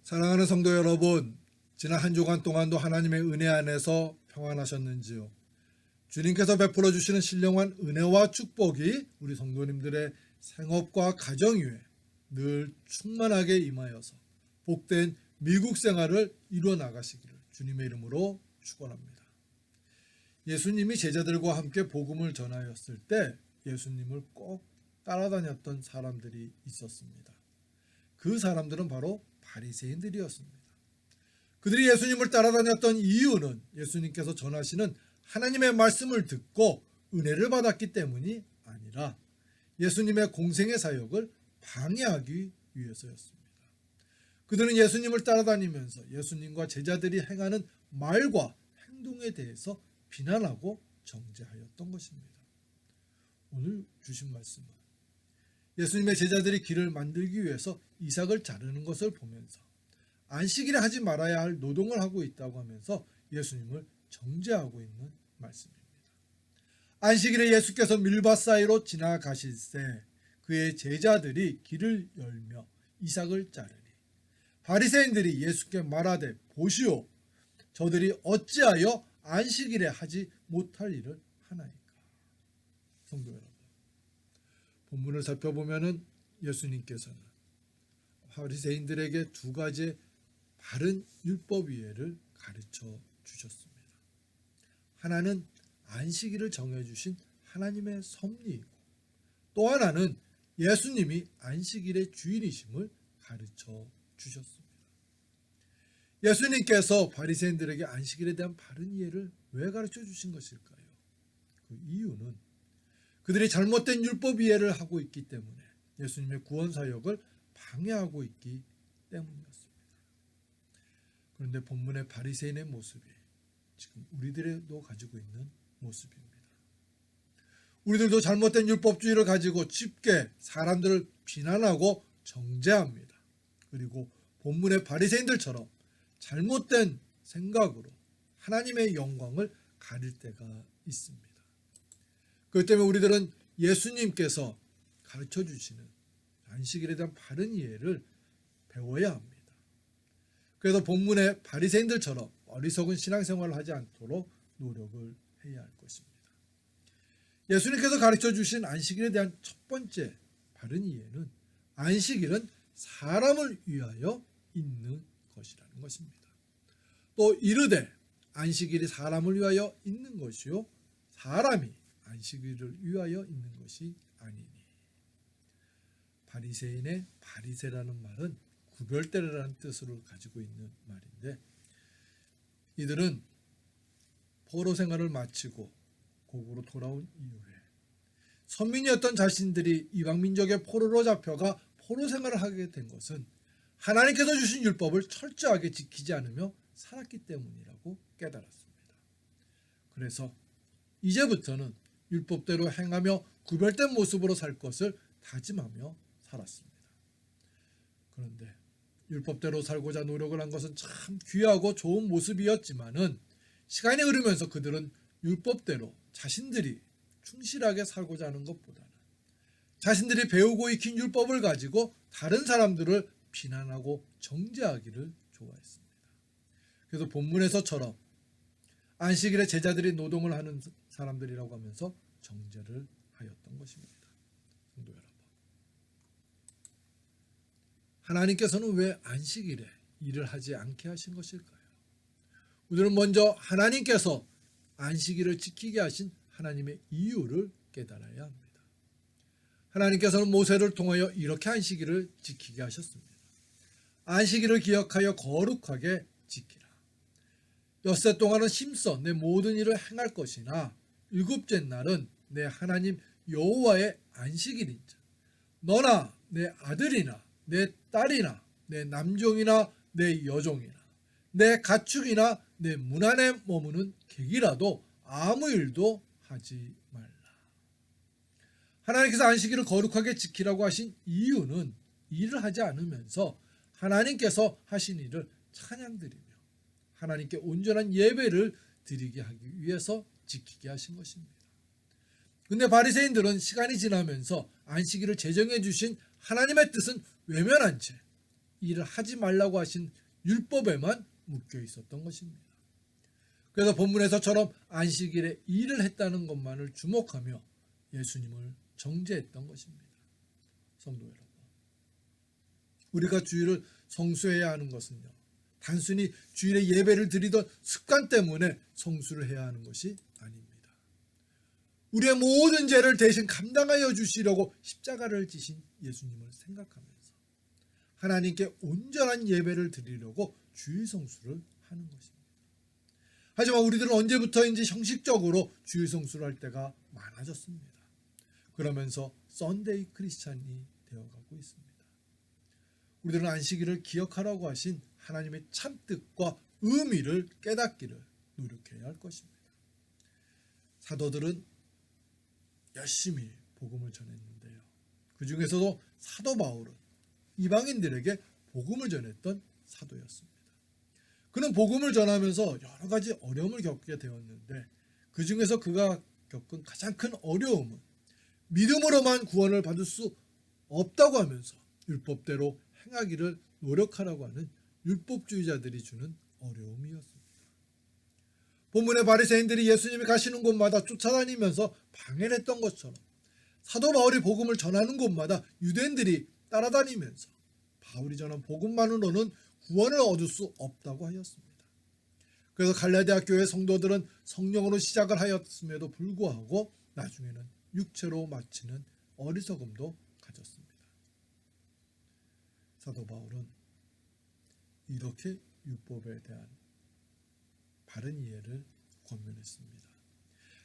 사랑하는 성도 여러분, 지난 한 주간 동안도 하나님의 은혜 안에서 평안하셨는지요? 주님께서 베풀어 주시는 신령한 은혜와 축복이 우리 성도님들의 생업과 가정 위에 늘 충만하게 임하여서 복된 미국 생활을 이루어 나가시기를 주님의 이름으로 축원합니다. 예수님이 제자들과 함께 복음을 전하였을 때 예수님을 꼭 따라다녔던 사람들이 있었습니다. 그 사람들은 바로 바리새인들이었습니다. 그들이 예수님을 따라다녔던 이유는 예수님께서 전하시는 하나님의 말씀을 듣고 은혜를 받았기 때문이 아니라 예수님의 공생의 사역을 방해하기 위해서였습니다. 그들은 예수님을 따라다니면서 예수님과 제자들이 행하는 말과 행동에 대해서 비난하고 정죄하였던 것입니다. 오늘 주신 말씀은 예수님의 제자들이 길을 만들기 위해서 이삭을 자르는 것을 보면서 안식일에 하지 말아야 할 노동을 하고 있다고 하면서 예수님을 정죄하고 있는 말씀입니다. 안식일에 예수께서 밀밭 사이로 지나가실새 그의 제자들이 길을 열며 이삭을 자르니 바리새인들이 예수께 말하되 보시오, 저들이 어찌하여 안식일에 하지 못할 일을 하나이까. 성도 여러분, 본문을 살펴보면은 예수님께서는 바리새인들에게 두 가지의 바른 율법 이해를 가르쳐 주셨습니다. 하나는 안식일을 정해주신 하나님의 섭리이고 또 하나는 예수님이 안식일의 주인이심을 가르쳐 주셨습니다. 예수님께서 바리새인들에게 안식일에 대한 바른 이해를 왜 가르쳐 주신 것일까요? 그 이유는 그들이 잘못된 율법 이해를 하고 있기 때문에 예수님의 구원 사역을 방해하고 있기 때문이었습니다. 그런데 본문의 바리새인의 모습이 지금 우리들도 가지고 있는 모습입니다. 우리들도 잘못된 율법주의를 가지고 쉽게 사람들을 비난하고 정죄합니다. 그리고 본문의 바리새인들처럼 잘못된 생각으로 하나님의 영광을 가릴 때가 있습니다. 그렇기 때문에 우리들은 예수님께서 가르쳐 주시는 안식일에 대한 바른 이해를 배워야 합니다. 그래서 본문의 바리새인들처럼 어리석은 신앙생활을 하지 않도록 노력을 해야 할 것입니다. 예수님께서 가르쳐 주신 안식일에 대한 첫 번째 바른 이해는 안식일은 사람을 위하여 있는 것이라는 것입니다. 또 이르되 안식일이 사람을 위하여 있는 것이요 사람이 안식일을 위하여 있는 것이 아니니. 바리새인의 바리새라는 말은 구별되라는 뜻을 가지고 있는 말인데, 이들은 포로 생활을 마치고 고국으로 돌아온 이후에 선민이었던 자신들이 이방 민족의 포로로 잡혀가 포로 생활을 하게 된 것은 하나님께서 주신 율법을 철저하게 지키지 않으며 살았기 때문이라고 깨달았습니다. 그래서 이제부터는 율법대로 행하며 구별된 모습으로 살 것을 다짐하며 살았습니다. 그런데 율법대로 살고자 노력을 한 것은 참 귀하고 좋은 모습이었지만은 시간이 흐르면서 그들은 율법대로 자신들이 충실하게 살고자 하는 것보다는 자신들이 배우고 익힌 율법을 가지고 다른 사람들을 비난하고 정죄하기를 좋아했습니다. 그래서 본문에서처럼 안식일에 제자들이 노동을 하는 사람들이라고 하면서 정죄를 하였던 것입니다. 성도 여러분, 하나님께서는 왜 안식일에 일을 하지 않게 하신 것일까요? 우리는 먼저 하나님께서 안식일을 지키게 하신 하나님의 이유를 깨달아야 합니다. 하나님께서는 모세를 통하여 이렇게 안식일을 지키게 하셨습니다. 안식일을 기억하여 거룩하게 지키라. 엿새 동안은 힘써 내 모든 일을 행할 것이나 일곱째 날은 내 하나님 여호와의 안식일인즉 너나 내 아들이나 내 딸이나 내 남종이나 내 여종이나 내 가축이나 내 문 안에 머무는 객이라도 아무 일도 하지 말라. 하나님께서 안식일을 거룩하게 지키라고 하신 이유는 일을 하지 않으면서 하나님께서 하신 일을 찬양드리며 하나님께 온전한 예배를 드리게 하기 위해서 지키게 하신 것입니다. 근데 바리새인들은 시간이 지나면서 안식일을 제정해 주신 하나님의 뜻은 외면한 채 일을 하지 말라고 하신 율법에만 묶여 있었던 것입니다. 그래서 본문에서처럼 안식일에 일을 했다는 것만을 주목하며 예수님을 정죄했던 것입니다. 성도 여러분, 우리가 주일을 성수해야 하는 것은요, 단순히 주일에 예배를 드리던 습관 때문에 성수를 해야 하는 것이 아닙니다. 우리의 모든 죄를 대신 감당하여 주시려고 십자가를 지신 예수님을 생각하면서 하나님께 온전한 예배를 드리려고 주일 성수를 하는 것입니다. 하지만 우리들은 언제부터인지 형식적으로 주일 성수를 할 때가 많아졌습니다. 그러면서 썬데이 크리스찬이 되어가고 있습니다. 우리들은 안식일을 기억하라고 하신 하나님의 참뜻과 의미를 깨닫기를 노력해야 할 것입니다. 사도들은 열심히 복음을 전했는데요, 그 중에서도 사도 바울은 이방인들에게 복음을 전했던 사도였습니다. 그는 복음을 전하면서 여러 가지 어려움을 겪게 되었는데, 그 중에서 그가 겪은 가장 큰 어려움은 믿음으로만 구원을 받을 수 없다고 하면서 율법대로 행하기를 노력하라고 하는 율법주의자들이 주는 어려움이었습니다. 본문의 바리새인들이 예수님이 가시는 곳마다 쫓아다니면서 방해를 했던 것처럼 사도 바울이 복음을 전하는 곳마다 유대인들이 따라다니면서 바울이 전한 복음만으로는 구원을 얻을 수 없다고 하였습니다. 그래서 갈라디아 교회 성도들은 성령으로 시작을 하였음에도 불구하고 나중에는 육체로 마치는 어리석음도 가졌습니다. 사도 바울은 이렇게 율법에 대한 바른 이해를 권면했습니다.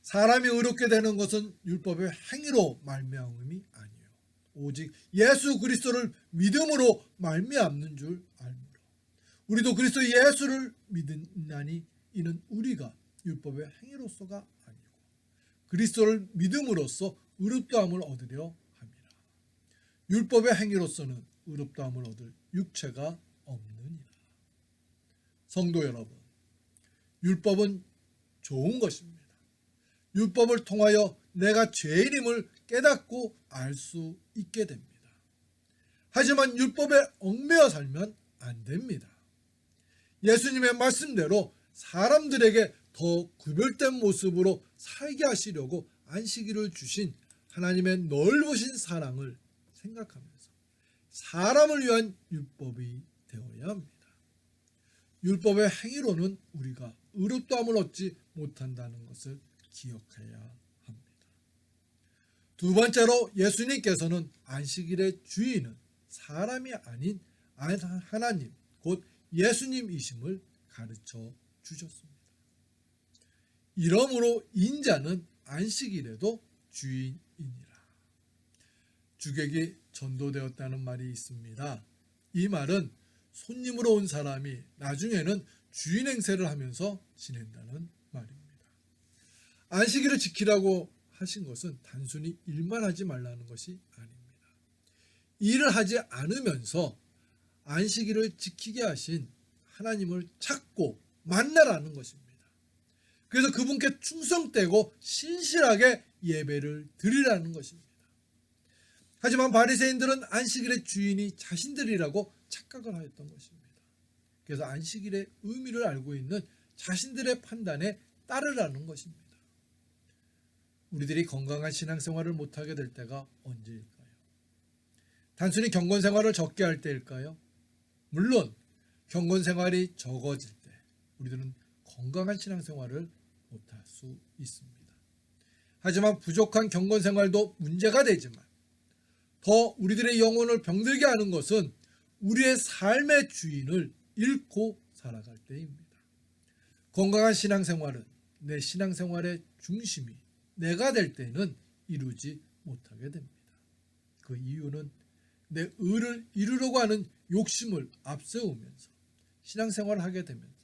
사람이 의롭게 되는 것은 율법의 행위로 말미암음이 아니요 오직 예수 그리스도를 믿음으로 말미암는 줄 알므로 우리도 그리스도 예수를 믿으나니 이는 우리가 율법의 행위로서가 아니고 그리스도를 믿음으로써 의롭다함을 얻으려 함이라. 율법의 행위로서는 의롭다함을 얻을 육체가 없느니라. 성도 여러분, 율법은 좋은 것입니다. 율법을 통하여 내가 죄인임을 깨닫고 알 수 있게 됩니다. 하지만 율법에 얽매여 살면 안 됩니다. 예수님의 말씀대로 사람들에게 더 구별된 모습으로 살게 하시려고 안식일을 주신 하나님의 넓으신 사랑을 생각하면서 사람을 위한 율법이 되어야 합니다. 율법의 행위로는 우리가 의롭다함을 얻지 못한다는 것을 기억해야 합니다. 두 번째로 예수님께서는 안식일의 주인은 사람이 아닌 하나님 곧 예수님이심을 가르쳐 주셨습니다. 이러므로 인자는 안식일에도 주인이니라. 주객이 전도되었다는 말이 있습니다. 이 말은 손님으로 온 사람이 나중에는 주인 행세를 하면서 지낸다는 말입니다. 안식일을 지키라고 하신 것은 단순히 일만 하지 말라는 것이 아닙니다. 일을 하지 않으면서 안식일을 지키게 하신 하나님을 찾고 만나라는 것입니다. 그래서 그분께 충성되고 신실하게 예배를 드리라는 것입니다. 하지만 바리새인들은 안식일의 주인이 자신들이라고 착각을 하였던 것입니다. 그래서 안식일의 의미를 알고 있는 자신들의 판단에 따르라는 것입니다. 우리들이 건강한 신앙생활을 못하게 될 때가 언제일까요? 단순히 경건생활을 적게 할 때일까요? 물론 경건생활이 적어질 때 우리들은 건강한 신앙생활을 못할 수 있습니다. 하지만 부족한 경건생활도 문제가 되지만 더 우리들의 영혼을 병들게 하는 것은 우리의 삶의 주인을 잃고 살아갈 때입니다. 건강한 신앙생활은 내 신앙생활의 중심이 내가 될 때는 이루지 못하게 됩니다. 그 이유는 내 의를 이루려고 하는 욕심을 앞세우면서 신앙생활을 하게 되면서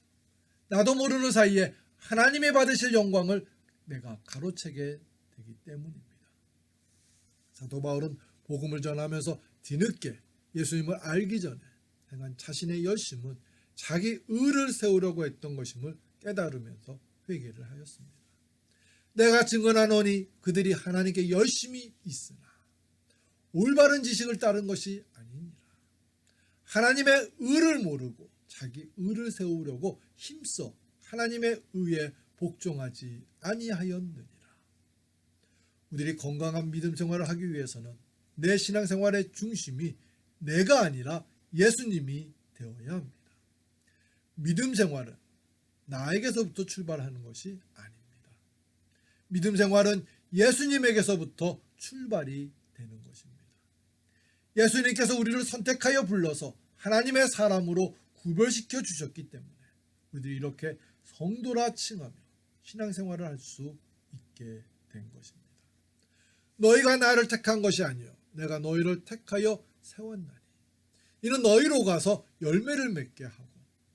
나도 모르는 사이에 하나님이 받으실 영광을 내가 가로채게 되기 때문입니다. 사도 바울은 복음을 전하면서 뒤늦게 예수님을 알기 전에 행한 자신의 열심은 자기 의를 세우려고 했던 것임을 깨달으면서 회개를 하였습니다. 내가 증언하노니 그들이 하나님께 열심히 있으나 올바른 지식을 따른 것이 아니니라. 하나님의 의를 모르고 자기 의를 세우려고 힘써 하나님의 의에 복종하지 아니하였느니라. 우리들이 건강한 믿음 생활을 하기 위해서는 내 신앙생활의 중심이 내가 아니라 예수님이 되어야 합니다. 믿음 생활은 나에게서부터 출발하는 것이 아닙니다. 믿음 생활은 예수님에게서부터 출발이 되는 것입니다. 예수님께서 우리를 선택하여 불러서 하나님의 사람으로 구별시켜 주셨기 때문에 우리들이 이렇게 성도라 칭하며 신앙생활을 할 수 있게 된 것입니다. 너희가 나를 택한 것이 아니요 내가 너희를 택하여 세웠나니 이는 너희로 가서 열매를 맺게 하고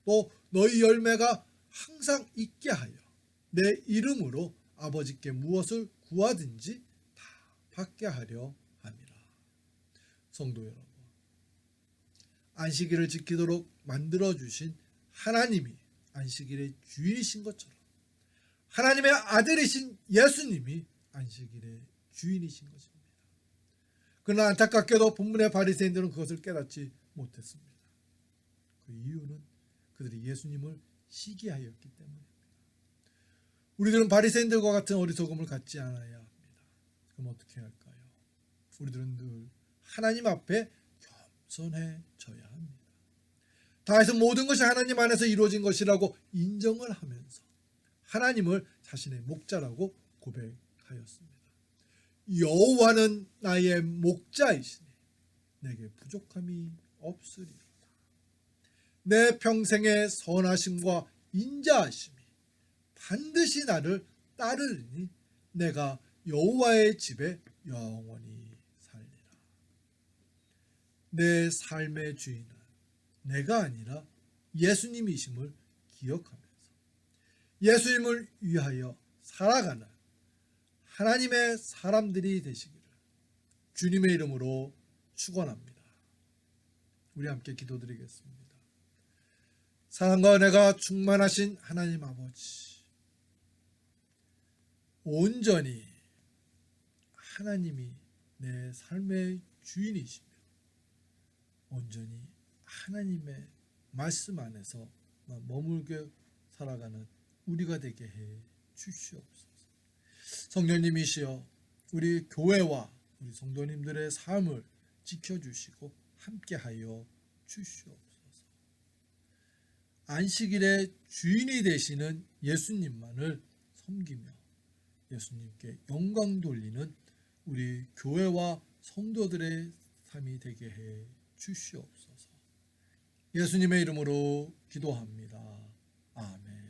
또 너희 열매가 항상 있게 하여 내 이름으로 아버지께 무엇을 구하든지 다 받게 하려 함이라. 성도 여러분, 안식일을 지키도록 만들어주신 하나님이 안식일의 주인이신 것처럼 하나님의 아들이신 예수님이 안식일의 주인이신 것입니다. 그러나 안타깝게도 본문의 바리새인들은 그것을 깨닫지 못했습니다. 그 이유는 그들이 예수님을 시기하였기 때문입니다. 우리들은 바리새인들과 같은 어리석음을 갖지 않아야 합니다. 그럼 어떻게 할까요? 우리들은 늘 하나님 앞에 겸손해져야 합니다. 다해서 모든 것이 하나님 안에서 이루어진 것이라고 인정을 하면서 하나님을 자신의 목자라고 고백하였습니다. 여호와는 나의 목자이시니 내게 부족함이 없으리로다. 내 평생의 선하심과 인자하심이 반드시 나를 따르리니 내가 여호와의 집에 영원히 살리라. 내 삶의 주인은 내가 아니라 예수님이심을 기억하면서 예수님을 위하여 살아가는 하나님의 사람들이 되시기를 주님의 이름으로 축원합니다. 우리 함께 기도드리겠습니다. 사랑과 은혜가 충만하신 하나님 아버지, 온전히 하나님이 내 삶의 주인이시며 온전히 하나님의 말씀 안에서 머물게 살아가는 우리가 되게 해 주시옵소서. 성령님이시여 우리 교회와 우리 성도님들의 삶을 지켜주시고 함께하여 주시옵소서. 안식일의 주인이 되시는 예수님만을 섬기며 예수님께 영광 돌리는 우리 교회와 성도들의 삶이 되게 해 주시옵소서. 예수님의 이름으로 기도합니다. 아멘.